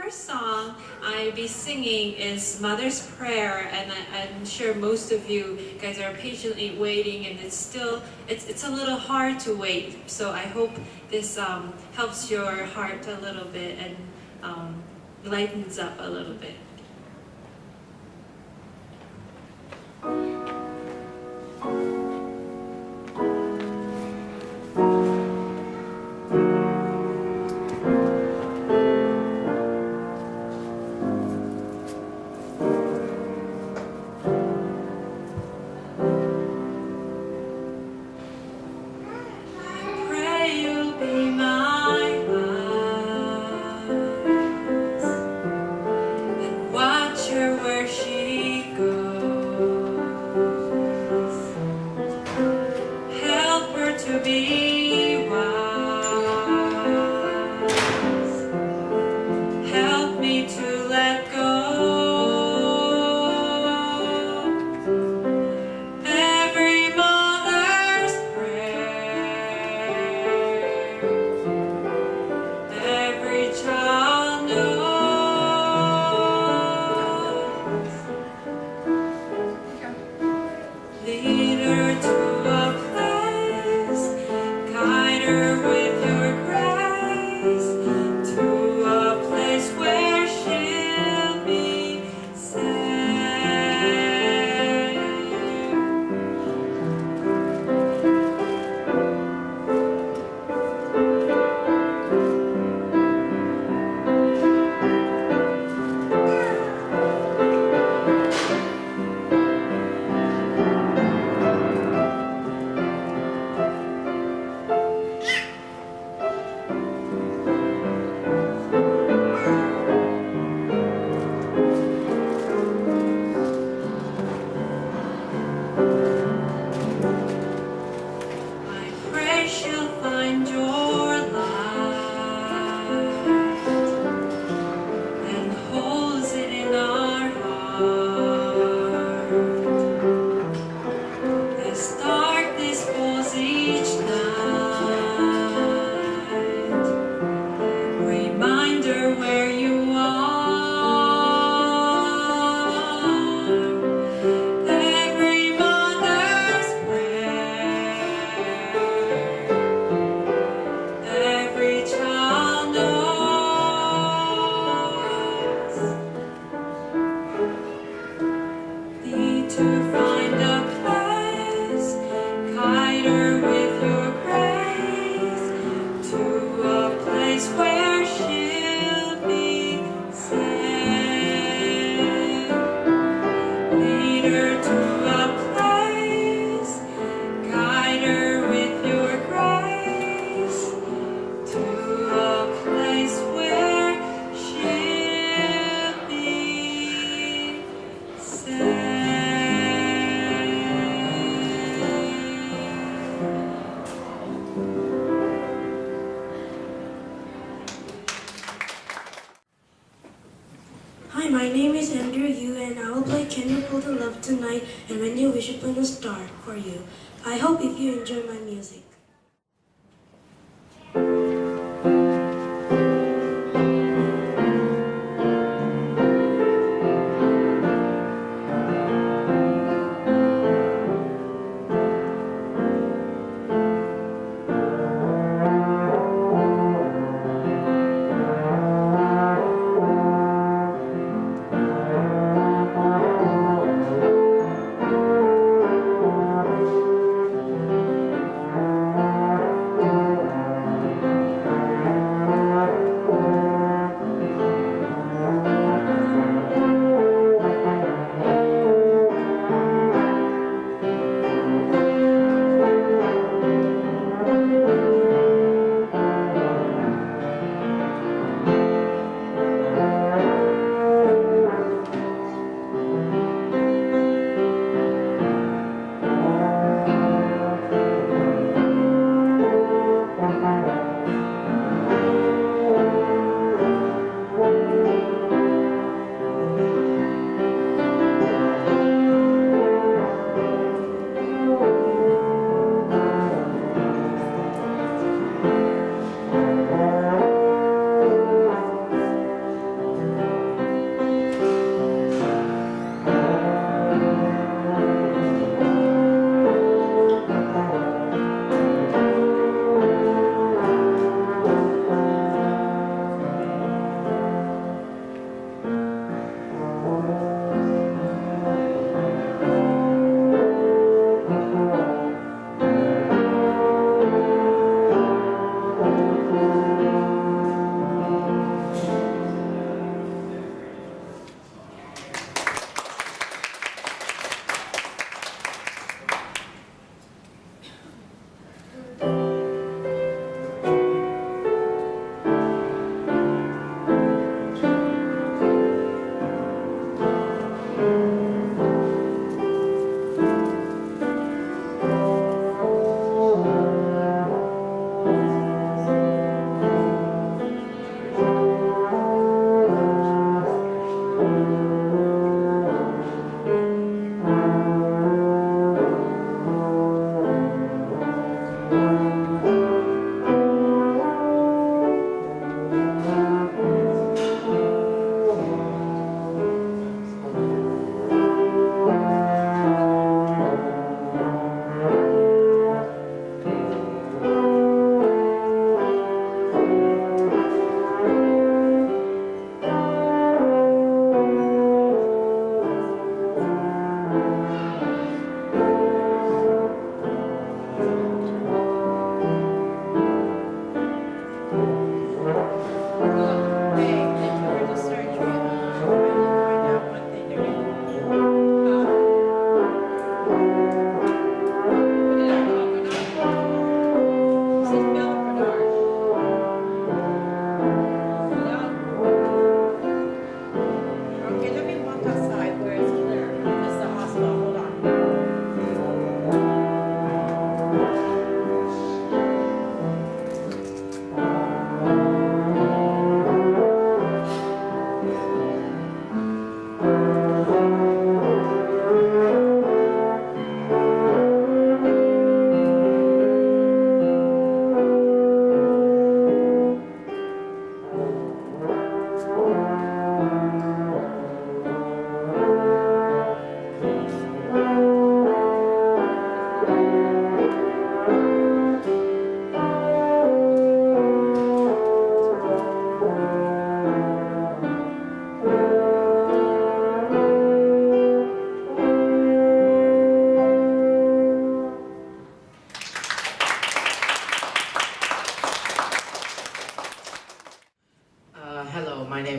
first song I'll be singing is Mother's Prayer, and I'm sure most of you guys are patiently waiting, and it's a little hard to wait. So I hope this helps your heart a little bit and lightens up a little bit. Hi, my name is Andrew Yu, and I will play Can You Hold the Love Tonight and When You Wish Upon a Star for you. I hope if you enjoy my music.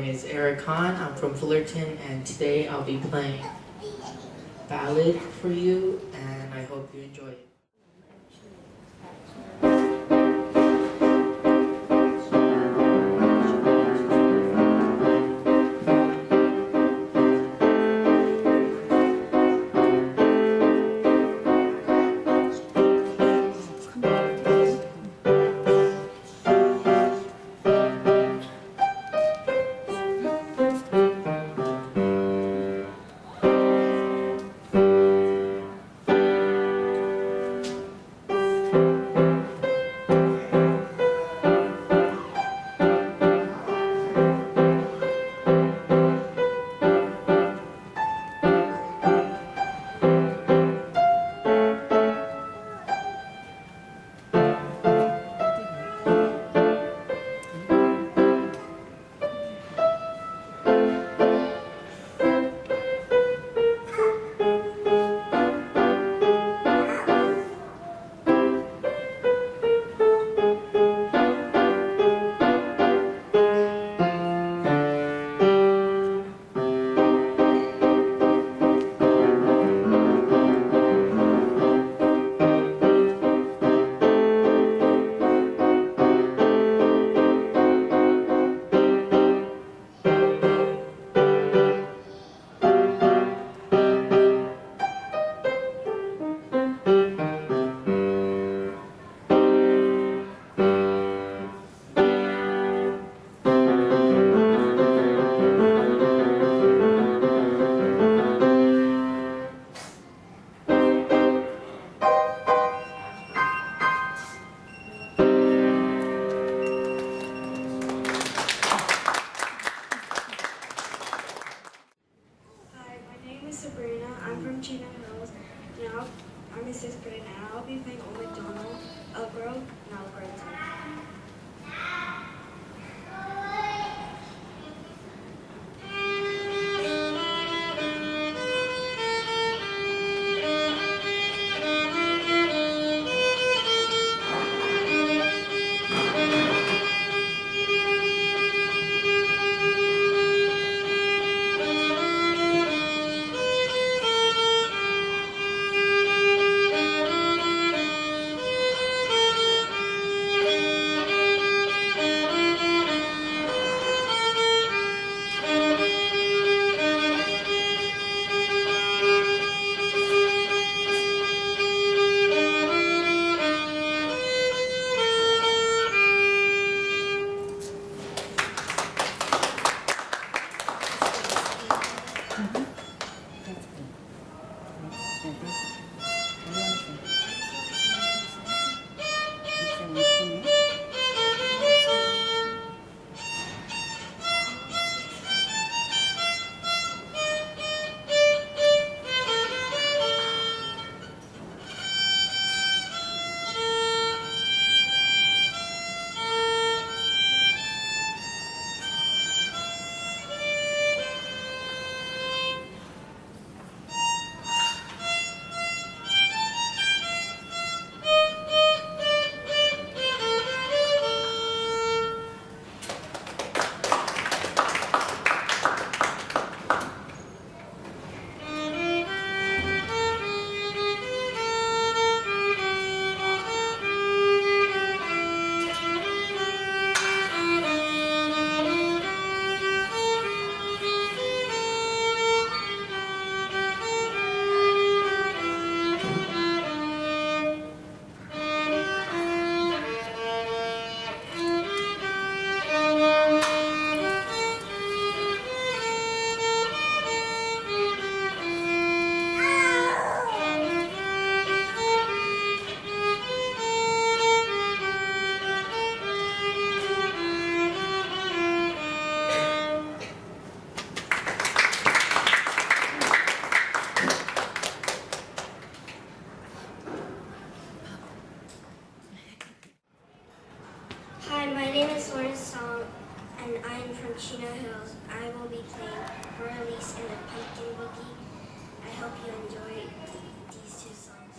name is Eric Khan. I'm from Fullerton, and today I'll be playing Ballad for you, and I hope you enjoy it. Sabrina. I'm from Chino Hills. Now I'm in 6th grade and I'll be playing Old MacDonald, Elk Grove, and Alberta. Hi, my name is Lauren Song, and I'm from Chino Hills. I will be playing Release in the Pumpkin Boogie. I hope you enjoy these two songs.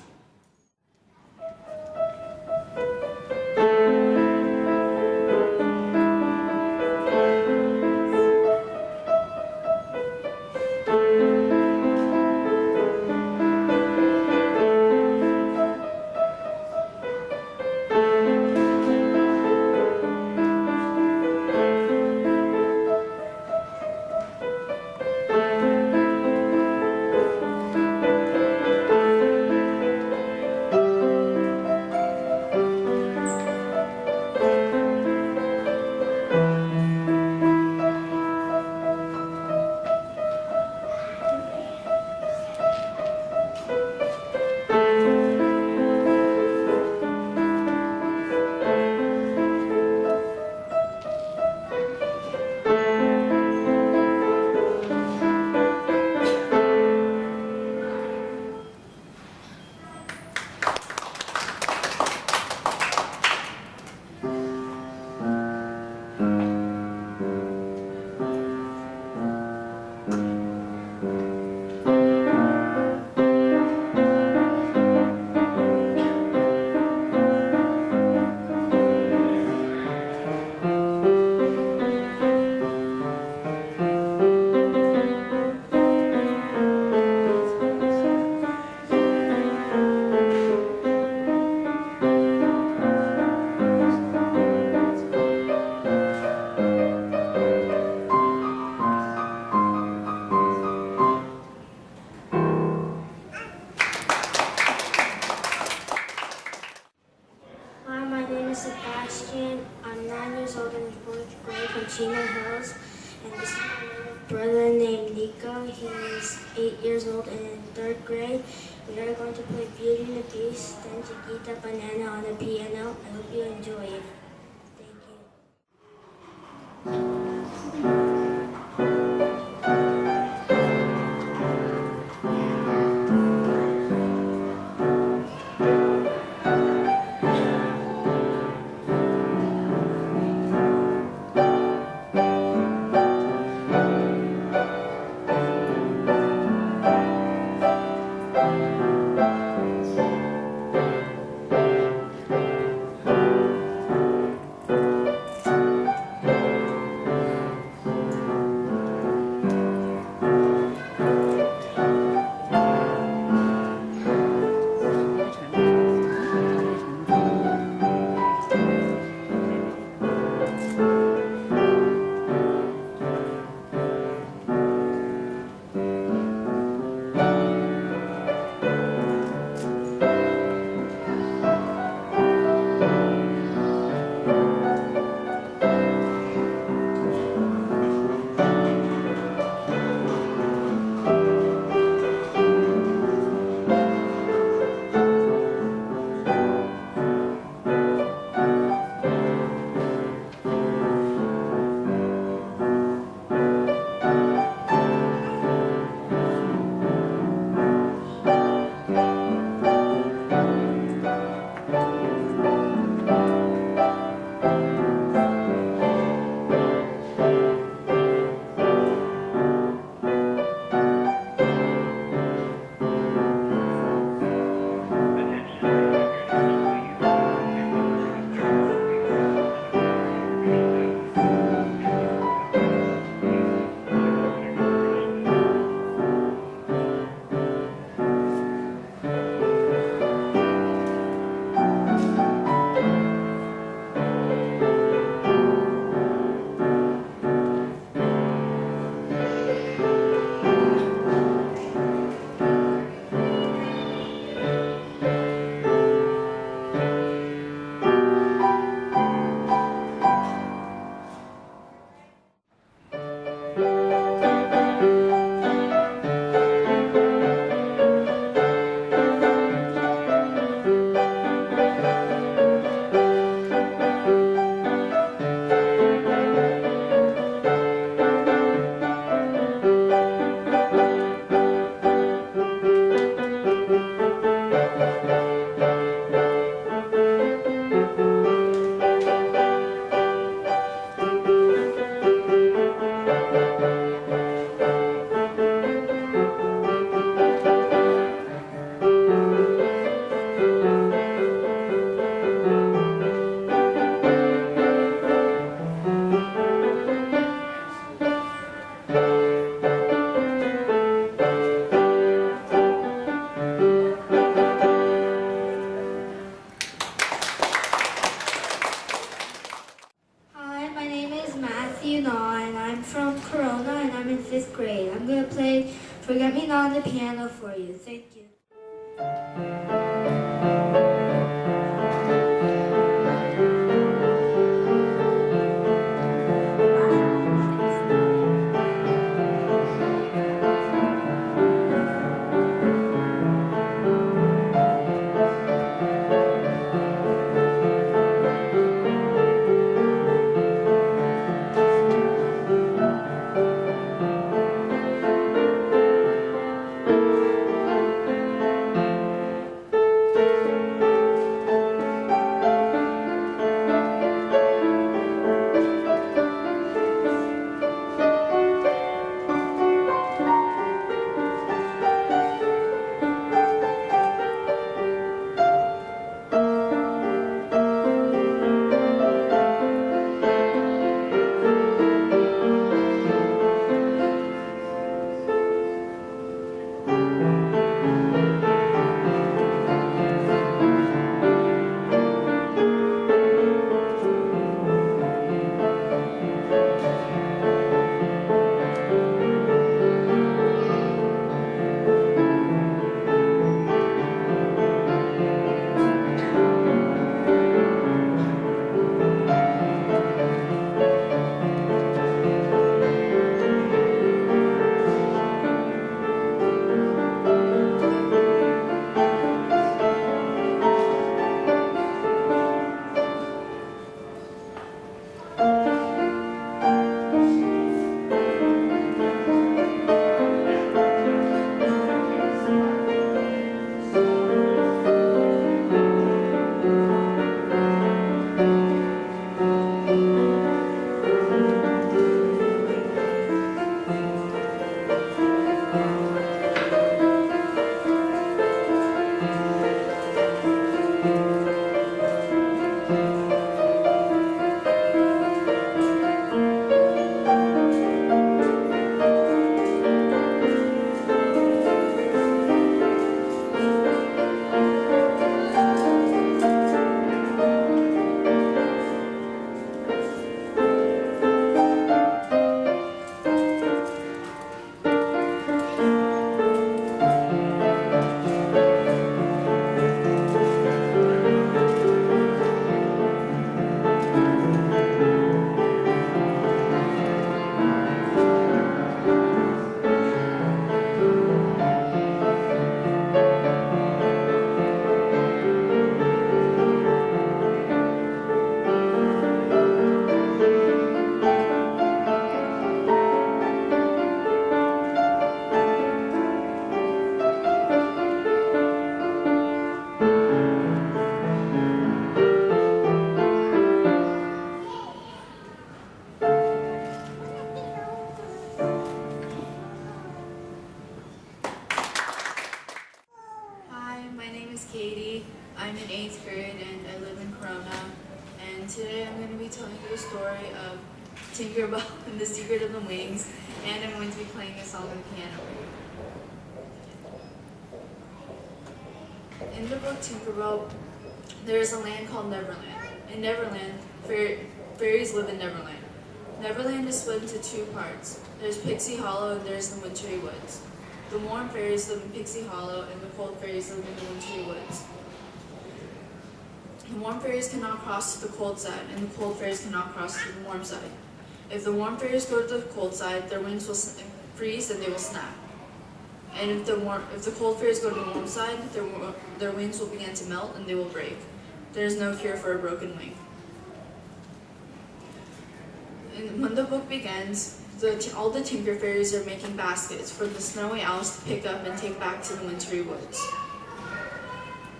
brother named Nico. He's 8 years old and in 3rd grade. We are going to play Beauty and the Beast, then Chiquita Banana on the piano. I hope you enjoy it. Thank Hi, my name is Matthew Naw, and I'm from Corona, and I'm in 5th grade. I'm going to play Forget Me Not on the piano for you. Thank you. 8th grade and I live in Corona. And today I'm going to be telling you the story of Tinkerbell and the Secret of the Wings, and I'm going to be playing a song on the piano. In the book Tinkerbell, there is a land called Neverland. In Neverland, fairies live in Neverland. Neverland is split into two parts. There's Pixie Hollow and there's the Wintry Woods. The warm fairies live in Pixie Hollow and the cold fairies live in the Wintry Woods. The warm fairies cannot cross to the cold side and the cold fairies cannot cross to the warm side. If the warm fairies go to the cold side, their wings will freeze and they will snap. And if the cold fairies go to the warm side, their wings will begin to melt and they will break. There is no cure for a broken wing. And when the book begins, all the Tinker Fairies are making baskets for the snowy owls to pick up and take back to the wintry woods.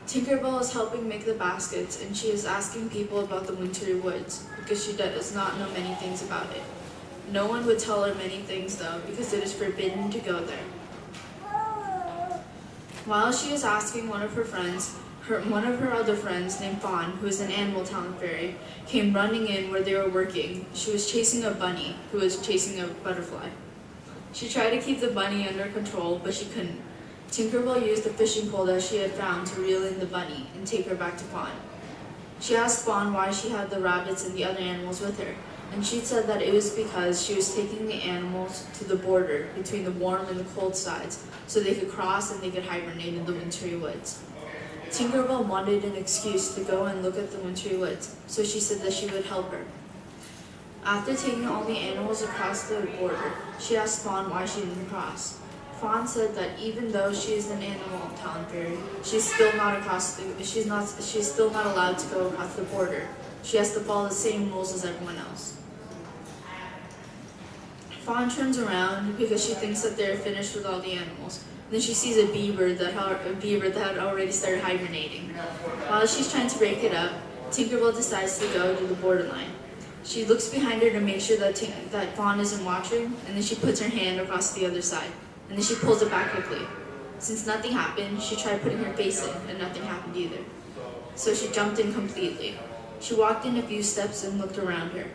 Tinkerbell is helping make the baskets, and she is asking people about the wintry woods because she does not know many things about it. No one would tell her many things though because it is forbidden to go there. While she is asking, one of her other friends named Fawn, who is an animal talent fairy, came running in where they were working. She was chasing a bunny who was chasing a butterfly. She tried to keep the bunny under control, but she couldn't. Tinkerbell used the fishing pole that she had found to reel in the bunny and take her back to Fawn. She asked Fawn why she had the rabbits and the other animals with her, and she said that it was because she was taking the animals to the border between the warm and the cold sides so they could cross and they could hibernate in the wintry woods. Tinkerbell wanted an excuse to go and look at the wintry woods, so she said that she would help her. After taking all the animals across the border, she asked Fawn why she didn't cross. Fawn said that even though she is an animal talent fairy, she's still not allowed to go across the border. She has to follow the same rules as everyone else. Fawn turns around because she thinks that they're finished with all the animals. Then she sees a beaver that had already started hibernating. While she's trying to break it up, Tinkerbell decides to go to the borderline. She looks behind her to make sure that Fawn isn't watching, and then she puts her hand across the other side, and then she pulls it back quickly. Since nothing happened, she tried putting her face in, and nothing happened either. So she jumped in completely. She walked in a few steps and looked around her.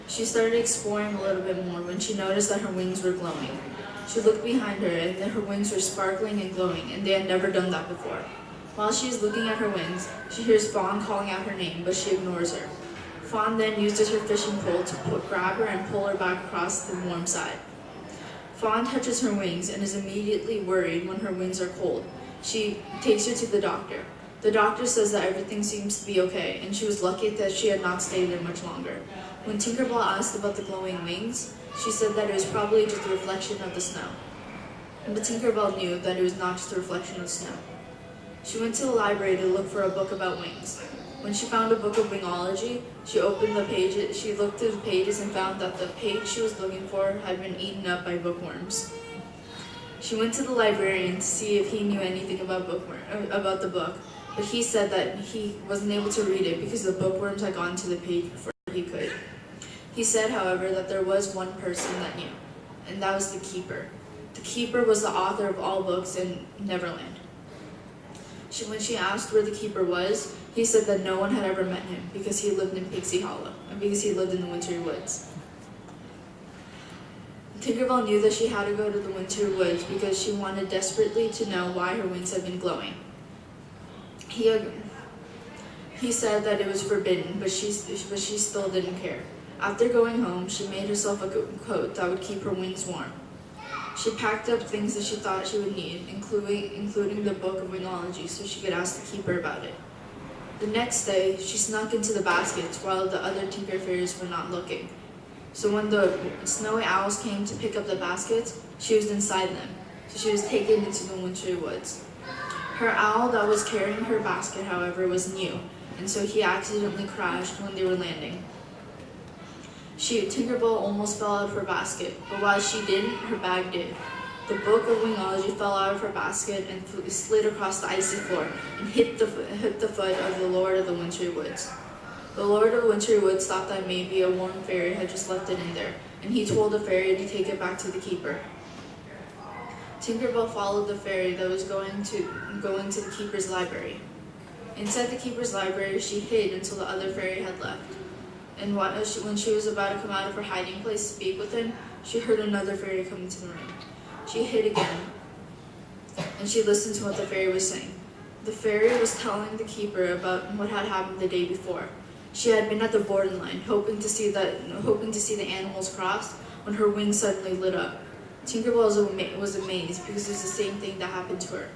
She started exploring a little bit more when she noticed that her wings were glowing. She looked behind her and then her wings were sparkling and glowing, and they had never done that before. While she is looking at her wings, she hears Fawn calling out her name, but she ignores her. Fawn then uses her fishing pole to grab her and pull her back across the warm side. Fawn touches her wings and is immediately worried when her wings are cold. She takes her to the doctor. The doctor says that everything seems to be okay, and she was lucky that she had not stayed there much longer. When Tinkerbell asked about the glowing wings, she said that it was probably just a reflection of the snow. But Tinkerbell knew that it was not just a reflection of snow. She went to the library to look for a book about wings. When she found a book of wingology, she opened the pages. She looked through the pages and found that the page she was looking for had been eaten up by bookworms. She went to the librarian to see if he knew anything about the book, but he said that he wasn't able to read it because the bookworms had gone to the page before he could. He said, however, that there was one person that knew, and that was the keeper. The keeper was the author of all books in Neverland. When she asked where the keeper was, he said that no one had ever met him because he lived in Pixie Hollow and because he lived in the wintry woods. Tinkerbell knew that she had to go to the wintry woods because she wanted desperately to know why her wings had been glowing. He said that it was forbidden, but she still didn't care. After going home, she made herself a coat that would keep her wings warm. She packed up things that she thought she would need, including the book of wingology, so she could ask the keeper about it. The next day, she snuck into the baskets while the other Tinker Fairies were not looking. So when the snowy owls came to pick up the baskets, she was inside them, so she was taken into the wintry woods. Her owl that was carrying her basket, however, was new, and so he accidentally crashed when they were landing. Tinkerbell almost fell out of her basket, but while she didn't, her bag did. The book of wingology fell out of her basket and slid across the icy floor and hit the foot of the Lord of the Wintry Woods. The Lord of the Wintry Woods thought that maybe a warm fairy had just left it in there, and he told the fairy to take it back to the keeper. Tinkerbell followed the fairy that was going to the keeper's library. Inside the keeper's library, she hid until the other fairy had left. And when she was about to come out of her hiding place to speak with him, she heard another fairy come into the room. She hid again, and she listened to what the fairy was saying. The fairy was telling the keeper about what had happened the day before. She had been at the borderline, hoping to see the animals cross, when her wings suddenly lit up. Tinkerbell was amazed because it was the same thing that happened to her.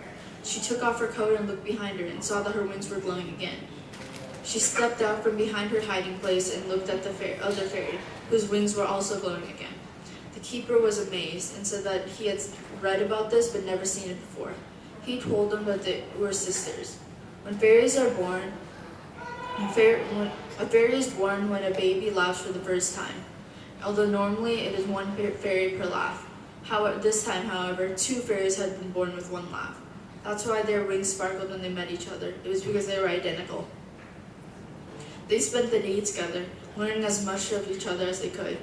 She took off her coat and looked behind her and saw that her wings were glowing again. She stepped out from behind her hiding place and looked at the other fairy, whose wings were also glowing again. The keeper was amazed and said that he had read about this but never seen it before. He told them that they were sisters. When fairies are born, a fairy is born when a baby laughs for the first time, although normally it is one fairy per laugh. This time, however, 2 fairies had been born with one laugh. That's why their wings sparkled when they met each other. It was because they were identical. They spent the day together, learning as much of each other as they could.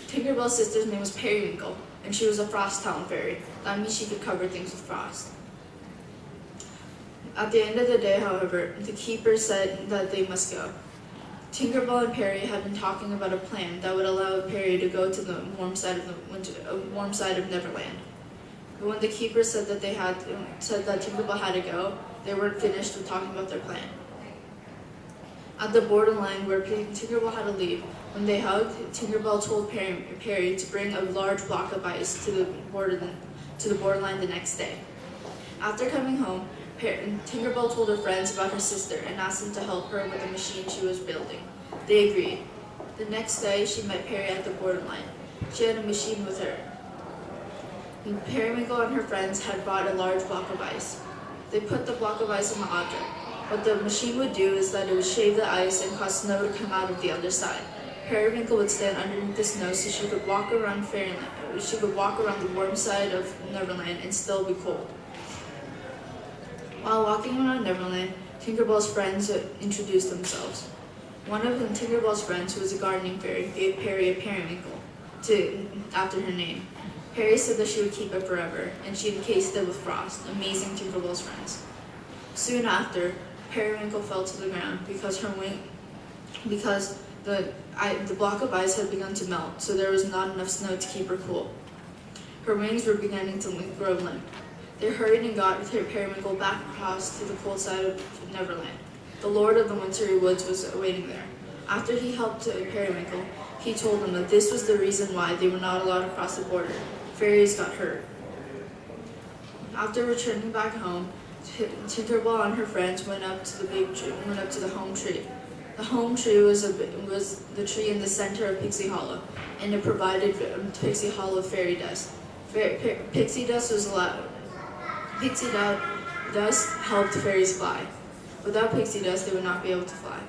Tinkerbell's sister's name was Periwinkle, and she was a frost town fairy. That means she could cover things with frost. At the end of the day, however, the keeper said that they must go. Tinkerbell and Perry had been talking about a plan that would allow Perry to go to the warm side of Neverland. But when the keeper said that Tinkerbell had to go, they weren't finished with talking about their plan. At the borderline where Tinkerbell had to leave, when they hugged, Tinkerbell told Perry to bring a large block of ice to the borderline the next day. After coming home, Tinkerbell told her friends about her sister and asked them to help her with the machine she was building. They agreed. The next day, she met Perry at the borderline. She had a machine with her. Periwinkle and her friends had brought a large block of ice. They put the block of ice on the object. What the machine would do is that it would shave the ice and cause snow to come out of the other side. Periwinkle would stand underneath the snow so she could walk around the warm side of Neverland and still be cold. While walking around Neverland, Tinkerbell's friends introduced themselves. One of Tinkerbell's friends, who was a gardening fairy, gave Perry a periwinkle after her name. Perry said that she would keep it forever, and she encased it with frost, amazing Tinkerbell's friends. Soon after, Periwinkle fell to the ground because the block of ice had begun to melt, so there was not enough snow to keep her cool. Her wings were beginning to grow limp. They hurried and got Periwinkle back across to the cold side of Neverland. The Lord of the Wintry Woods was waiting there. After he helped Periwinkle, he told them that this was the reason why they were not allowed to cross the border. Fairies got hurt. After returning back home, Tinkerbell and her friends went up to the home tree. The home tree was the tree in the center of Pixie Hollow, and it provided Pixie Hollow fairy dust. Pixie dust helped fairies fly. Without pixie dust, they would not be able to fly.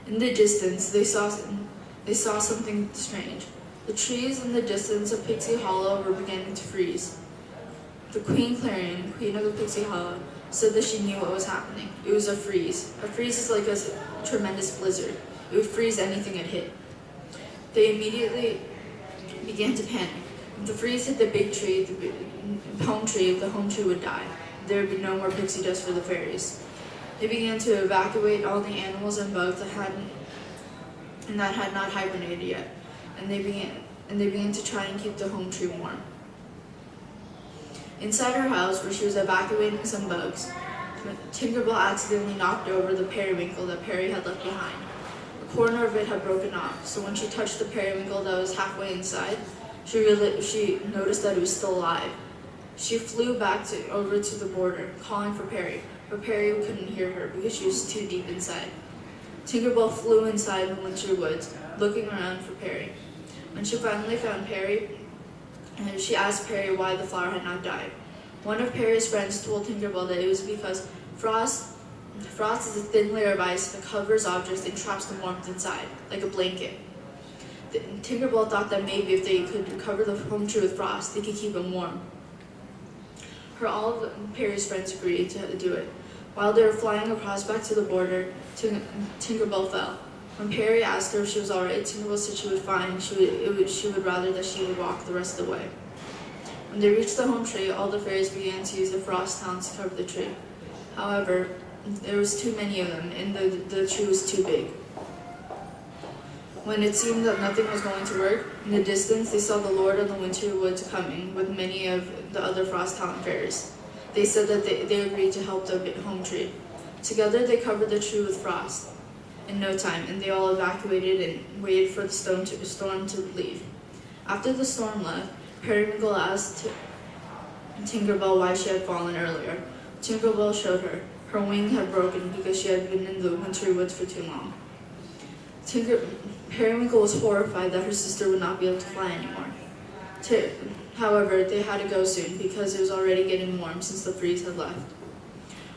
In the distance, they saw something strange. The trees in the distance of Pixie Hollow were beginning to freeze. The Queen Clarion, queen of the Pixie Hollow, said that she knew what was happening. It was a freeze. A freeze is like a tremendous blizzard. It would freeze anything it hit. They immediately began to panic. If the freeze hit the big tree, the home tree would die. There would be no more pixie dust for the fairies. They began to evacuate all the animals and bugs that had not hibernated yet, and they began to try and keep the home tree warm. Inside her house, where she was evacuating some bugs, Tinkerbell accidentally knocked over the periwinkle that Perry had left behind. A corner of it had broken off, so when she touched the periwinkle that was halfway inside, she noticed that it was still alive. She flew back over to the border, calling for Perry, but Perry couldn't hear her because she was too deep inside. Tinkerbell flew inside the Wintry Woods, looking around for Perry. When she finally found Perry, she asked Perry why the flower had not died. One of Perry's friends told Tinkerbell that it was because frost is a thin layer of ice that covers objects and traps the warmth inside, like a blanket. Tinkerbell thought that maybe if they could cover the home tree with frost, they could keep them warm. All of Perry's friends agreed to do it. While they were flying across back to the border, Tinkerbell fell. When Perry asked her if she was alright, Tinkerbell said she would fine. She would rather that she would walk the rest of the way. When they reached the home tree, all the fairies began to use the frost hounds to cover the tree. However, there was too many of them, and the tree was too big. When it seemed that nothing was going to work, in the distance they saw the Lord of the Winter Woods coming with many of the other frost hound fairies. They said that they agreed to help the home tree. Together they covered the tree with frost in no time, and they all evacuated and waited for the storm to leave. After the storm left, Periwinkle asked Tinkerbell why she had fallen earlier. Tinkerbell showed her. Her wing had broken because she had been in the wintry woods for too long. Periwinkle was horrified that her sister would not be able to fly anymore. However, they had to go soon because it was already getting warm since the freeze had left.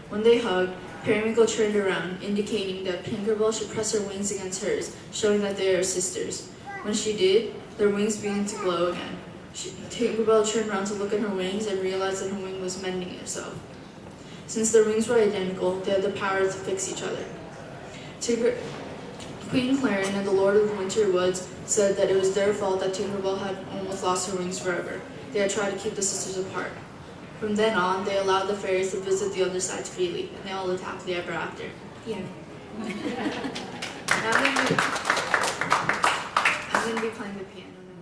When they hugged, Periwinkle turned around, indicating that Tinkerbell should press her wings against hers, showing that they are sisters. When she did, their wings began to glow again. Tinkerbell turned around to look at her wings and realized that her wing was mending itself. Since their wings were identical, they had the power to fix each other. Queen Clarin and the Lord of the Winter Woods said that it was their fault that Tinkerbell had almost lost her wings forever. They had tried to keep the sisters apart. From then on, they allowed the fairies to visit the other sides freely, and they all lived happily ever after. Yeah. I'm going to be playing the piano now.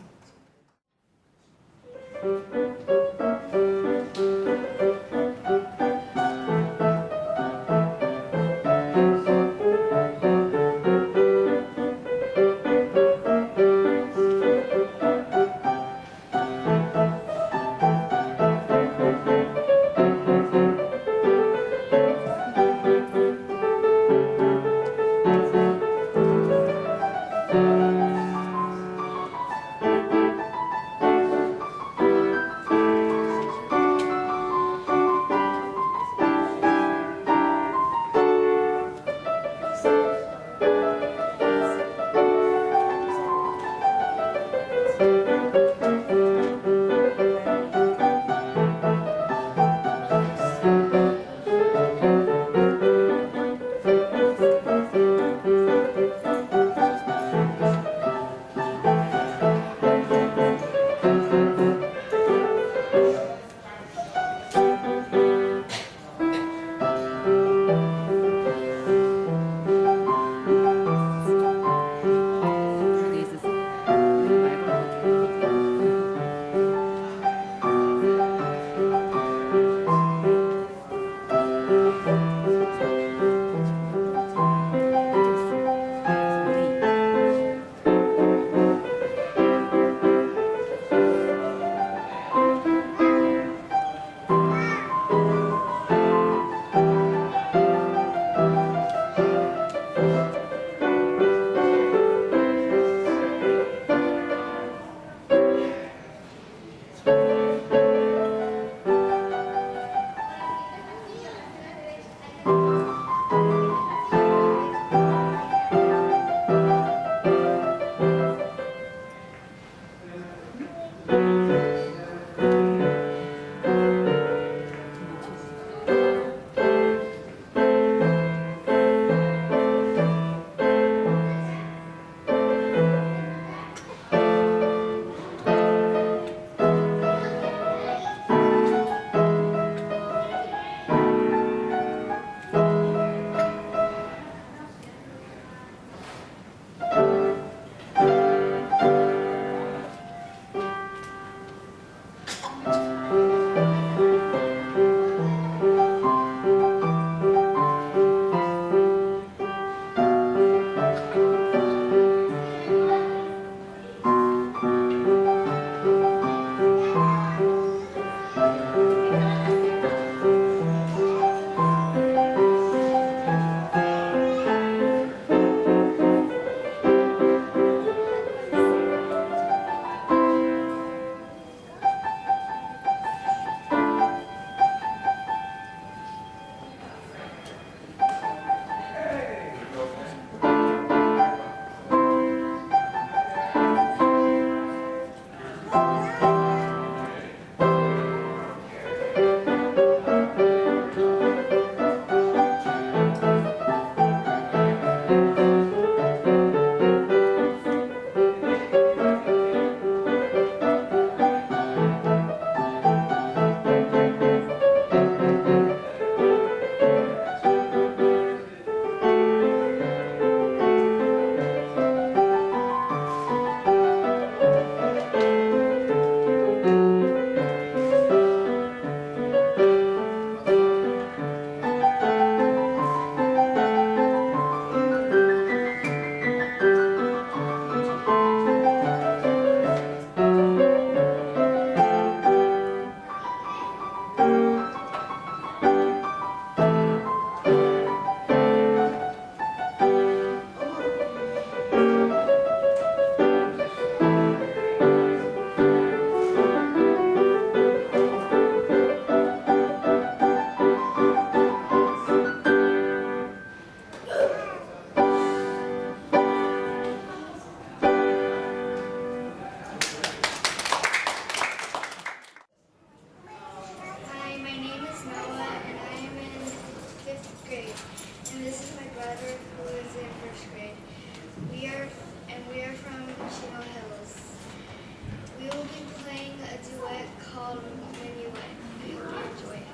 will be playing a duet called When You Went. I hope you enjoy it.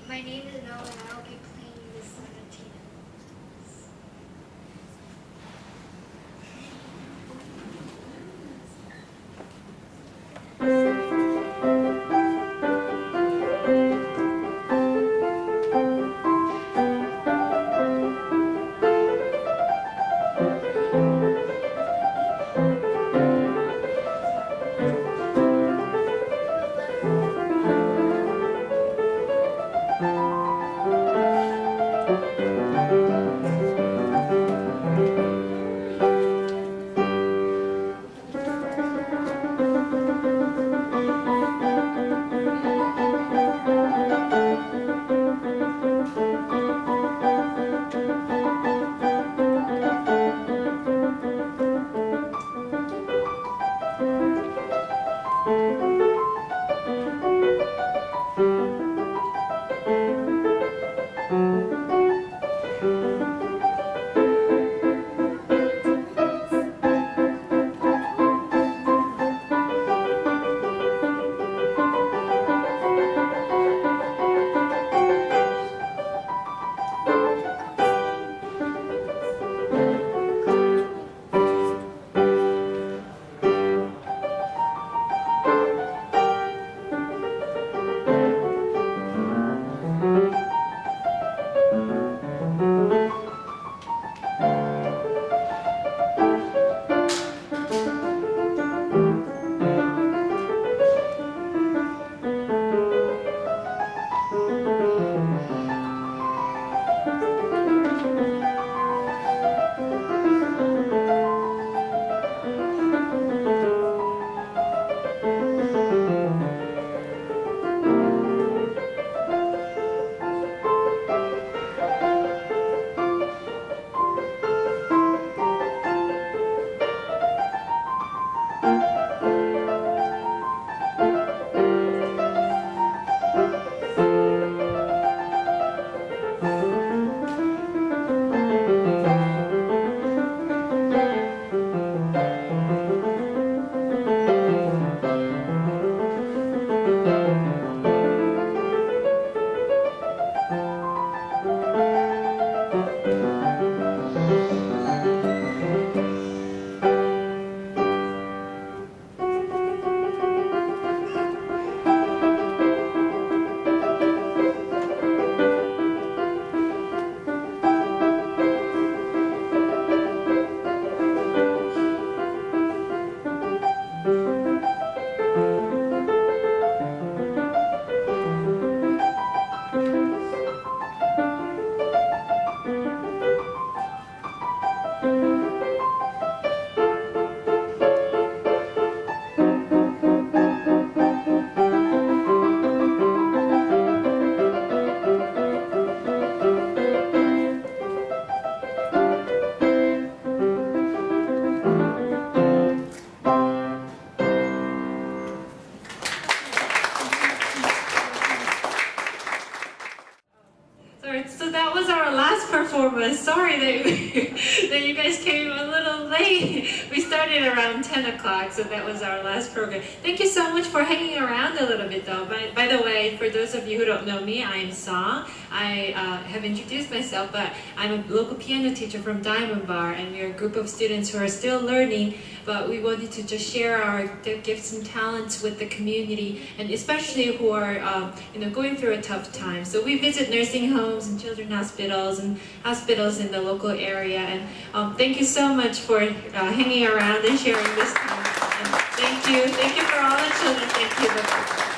My name is Noah and I will be playing Miss Sabatina. So that was our last performance. Sorry that, that you guys came a little late. We started around 10 o'clock, so that was our last program. Thank you so much for hanging around a little bit though. By the way, for those of you who don't know me, I am Song. I have introduced myself, but I'm a local piano teacher from Diamond Bar, and we're a group of students who are still learning, but we wanted to just share our gifts and talents with the community, and especially who are going through a tough time. So we visit nursing homes and children's hospitals and hospitals in the local area, and thank you so much for hanging around and sharing this time. And thank you for all the children. Thank you.